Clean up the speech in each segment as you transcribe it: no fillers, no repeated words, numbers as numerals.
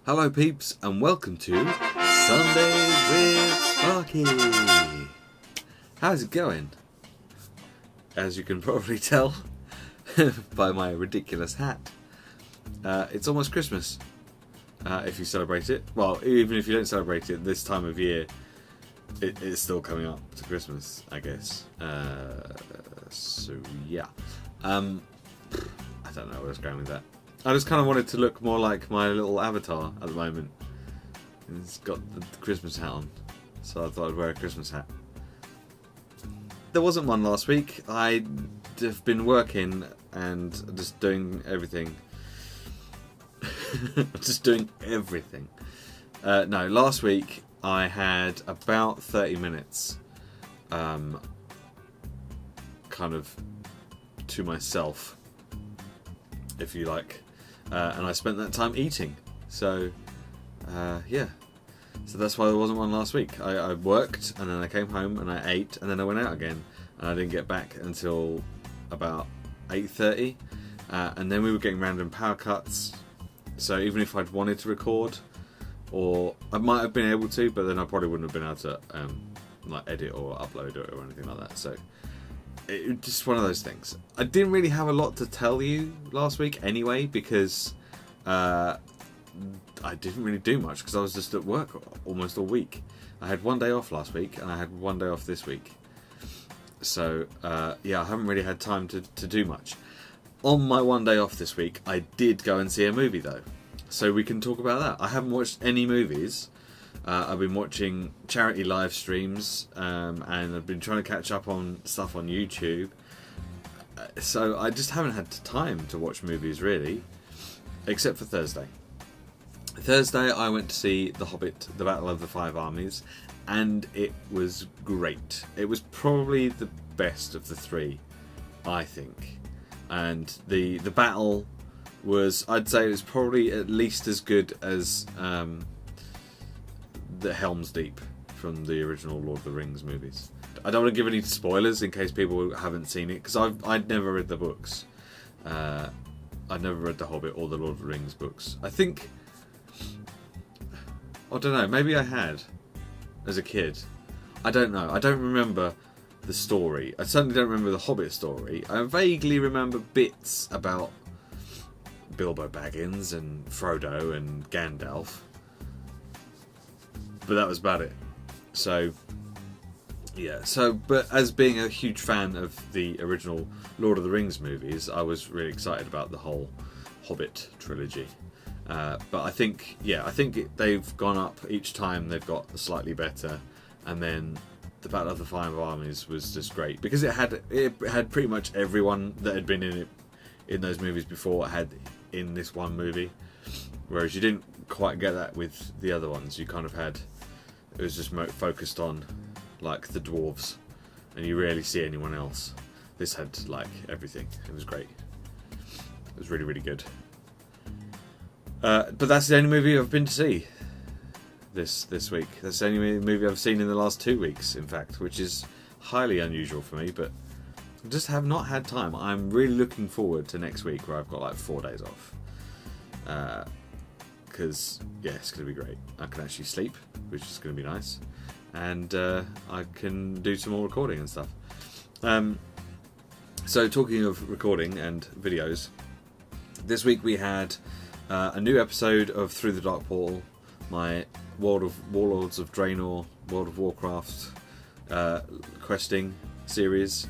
Hello peeps and welcome to Sundays with Sparky. How's it going? As you can probably tell by my ridiculous hat, it's almost Christmas. If you celebrate it. Well, even if you don't celebrate it this time of year, it's still coming up to Christmas, I guess. So yeah. I don't know where I was going with that. I just kind of wanted to look more like my little avatar at the moment. It's got the Christmas hat on, so I thought I'd wear a Christmas hat. There wasn't one last week. I've been working and just doing everything. Just doing everything. No, last week I had about 30 minutes kind of to myself, if you like. And I spent that time eating. So, yeah. So that's why there wasn't one last week. I worked, and then I came home, and I ate, and then I went out again. And I didn't get back until about 8:30. And then we were getting random power cuts. So even if I'd wanted to record, or I might have been able to, but then I probably wouldn't have been able to like edit or upload it or anything like that. So it was just one of those things. I didn't really have a lot to tell you last week anyway, because I didn't really do much because I was just at work almost all week. I had one day off last week and I had one day off this week. So yeah, I haven't really had time to do much. On my one day off this week, I did go and see a movie though. So we can talk about that. I haven't watched any movies. I've been watching charity live streams, and I've been trying to catch up on stuff on YouTube. So I just haven't had time to watch movies really, except for Thursday. Thursday I went to see The Hobbit, The Battle of the Five Armies, and it was great. It was probably the best of the three, I think. And the battle was, I'd say it was probably at least as good as the Helm's Deep from the original Lord of the Rings movies. I don't want to give any spoilers in case people haven't seen it, because I'd never read the books. I'd never read The Hobbit or the Lord of the Rings books. I think, I don't know, maybe I had as a kid. I don't know. I don't remember the story. I certainly don't remember the Hobbit story. I vaguely remember bits about Bilbo Baggins and Frodo and Gandalf, but that was about it. So yeah, but as being a huge fan of the original Lord of the Rings movies, I was really excited about the whole Hobbit trilogy. But I think they've gone up each time. They've got slightly better, and then the Battle of the Five Armies was just great because it had pretty much everyone that had been in those movies before had in this one movie, whereas you didn't quite get that with the other ones. You kind of had, it was just focused on like the dwarves, and you rarely see anyone else. This had like everything. It was great. It was really, really good. But that's the only movie I've been to see this week. That's the only movie I've seen in the last 2 weeks, in fact, which is highly unusual for me, but I just have not had time. I'm really looking forward to next week, where I've got like 4 days off. Because, yeah, it's going to be great. I can actually sleep, which is going to be nice. And I can do some more recording and stuff. So, talking of recording and videos, this week we had a new episode of Through the Dark Portal, my Warlords of Draenor, World of Warcraft questing series.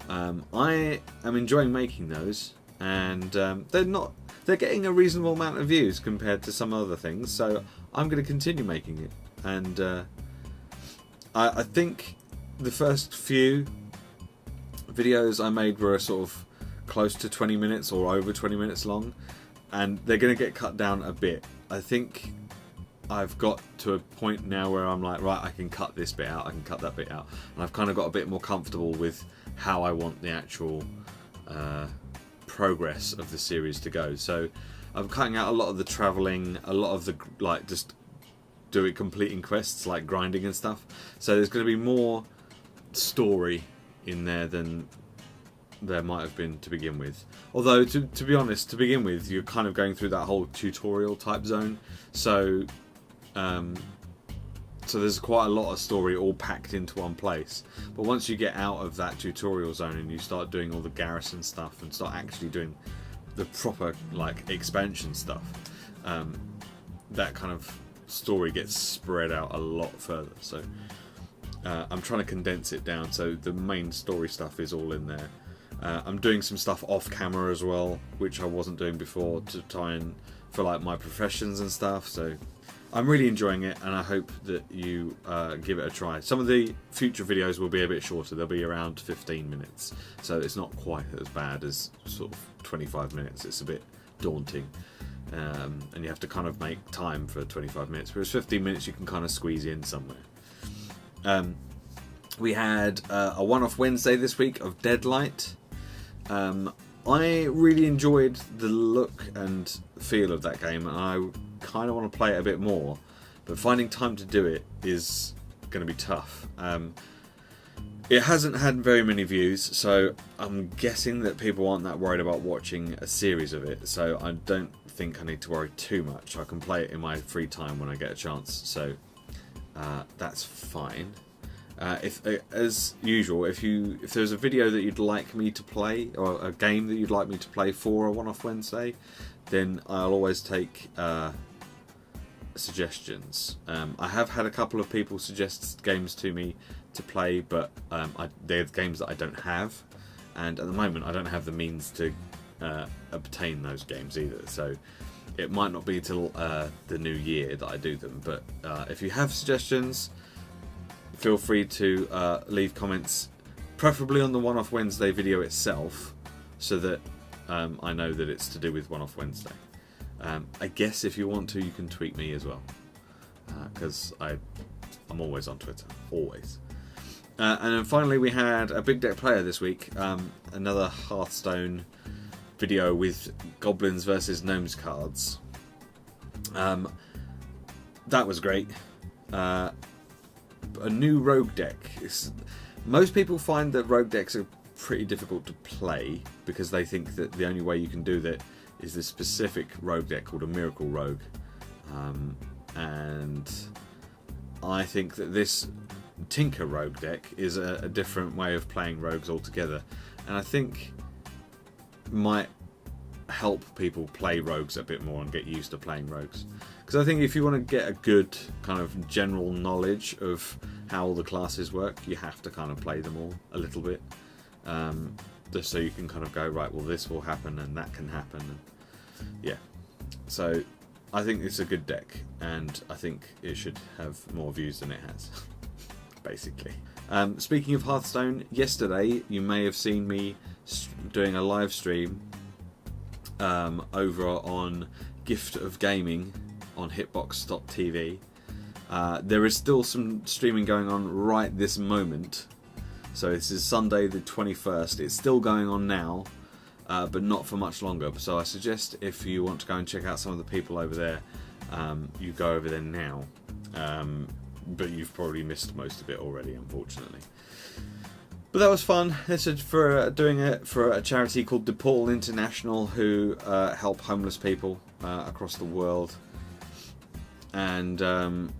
I am enjoying making those, and they're getting a reasonable amount of views compared to some other things, so I'm going to continue making it. And I think the first few videos I made were sort of close to 20 minutes or over 20 minutes long, and they're going to get cut down a bit. I think I've got to a point now where I'm like, right, I can cut this bit out, I can cut that bit out, and I've kind of got a bit more comfortable with how I want the actual progress of the series to go. So I'm cutting out a lot of the travelling, a lot of the like just completing quests like grinding and stuff. So there's going to be more story in there than there might have been to begin with. Although, to be honest, to begin with, you're kind of going through that whole tutorial type zone. So there's quite a lot of story all packed into one place. But once you get out of that tutorial zone and you start doing all the garrison stuff and start actually doing the proper like expansion stuff, that kind of story gets spread out a lot further. So I'm trying to condense it down so the main story stuff is all in there. I'm doing some stuff off camera as well, which I wasn't doing before, to try and for like my professions and stuff. So I'm really enjoying it, and I hope that you give it a try. Some of the future videos will be a bit shorter. They'll be around 15 minutes, so it's not quite as bad as sort of 25 minutes. It's a bit daunting, and you have to kind of make time for 25 minutes, whereas 15 minutes you can kind of squeeze in somewhere. We had a one-off Wednesday this week of Deadlight. I really enjoyed the look and feel of that game, and I kind of want to play it a bit more, but finding time to do it is going to be tough. It hasn't had very many views, so I'm guessing that people aren't that worried about watching a series of it, so I don't think I need to worry too much. I can play it in my free time when I get a chance, so that's fine. If, as usual, if there's a video that you'd like me to play, or a game that you'd like me to play for a one-off Wednesday, then I'll always take suggestions. I have had a couple of people suggest games to me to play, but they're games that I don't have, and at the moment I don't have the means to obtain those games either, so it might not be till the new year that I do them. But if you have suggestions, feel free to leave comments, preferably on the one-off Wednesday video itself, so that I know that it's to do with one-off Wednesday. I guess if you want to, you can tweet me as well, because I'm always on Twitter, always. And then finally we had a Big Deck Player this week, another Hearthstone video with Goblins versus Gnomes cards. That was great. A new rogue deck. Most people find that rogue decks are pretty difficult to play because they think that the only way you can do that is this specific rogue deck called a Miracle Rogue, and I think that this Tinker Rogue deck is a different way of playing rogues altogether, and I think might help people play rogues a bit more and get used to playing rogues. Because I think if you want to get a good kind of general knowledge of how all the classes work, you have to kind of play them all a little bit, just so you can kind of go, right, well this will happen and that can happen, and yeah. So I think it's a good deck, and I think it should have more views than it has, basically. Speaking of Hearthstone, yesterday you may have seen me doing a live stream over on Gift of Gaming on hitbox.tv. There is still some streaming going on right this moment, so this is Sunday the 21st. It's still going on now, but not for much longer, so I suggest if you want to go and check out some of the people over there, you go over there now, but you've probably missed most of it already, unfortunately. But that was fun. This is for doing it for a charity called DePaul International, who help homeless people across the world. And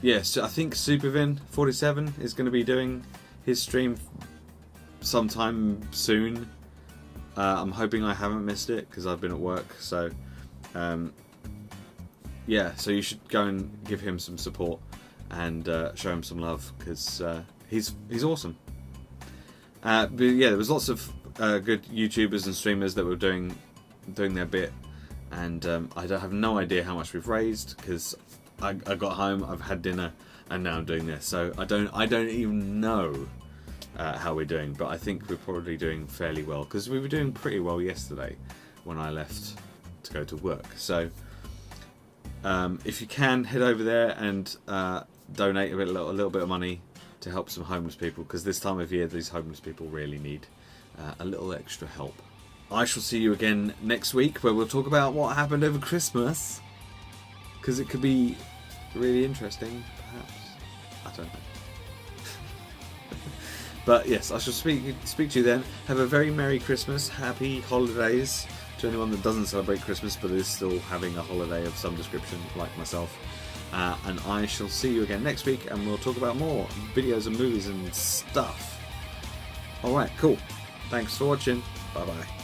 yes, I think Supervin47 is going to be doing his stream sometime soon. I'm hoping I haven't missed it because I've been at work. So yeah, so you should go and give him some support and show him some love, because he's awesome. But yeah, there was lots of good YouTubers and streamers that were doing their bit, and I have no idea how much we've raised, because I got home, I've had dinner, and now I'm doing this. So I don't even know how we're doing, but I think we're probably doing fairly well, because we were doing pretty well yesterday when I left to go to work. So if you can, head over there and donate a little bit of money to help some homeless people, because this time of year these homeless people really need a little extra help. I shall see you again next week, where we'll talk about what happened over Christmas, because it could be really interesting, perhaps. I don't know. But yes, I shall speak to you then. Have a very Merry Christmas, Happy Holidays to anyone that doesn't celebrate Christmas but is still having a holiday of some description, like myself. And I shall see you again next week, and we'll talk about more videos and movies and stuff. Alright, cool. Thanks for watching. Bye bye.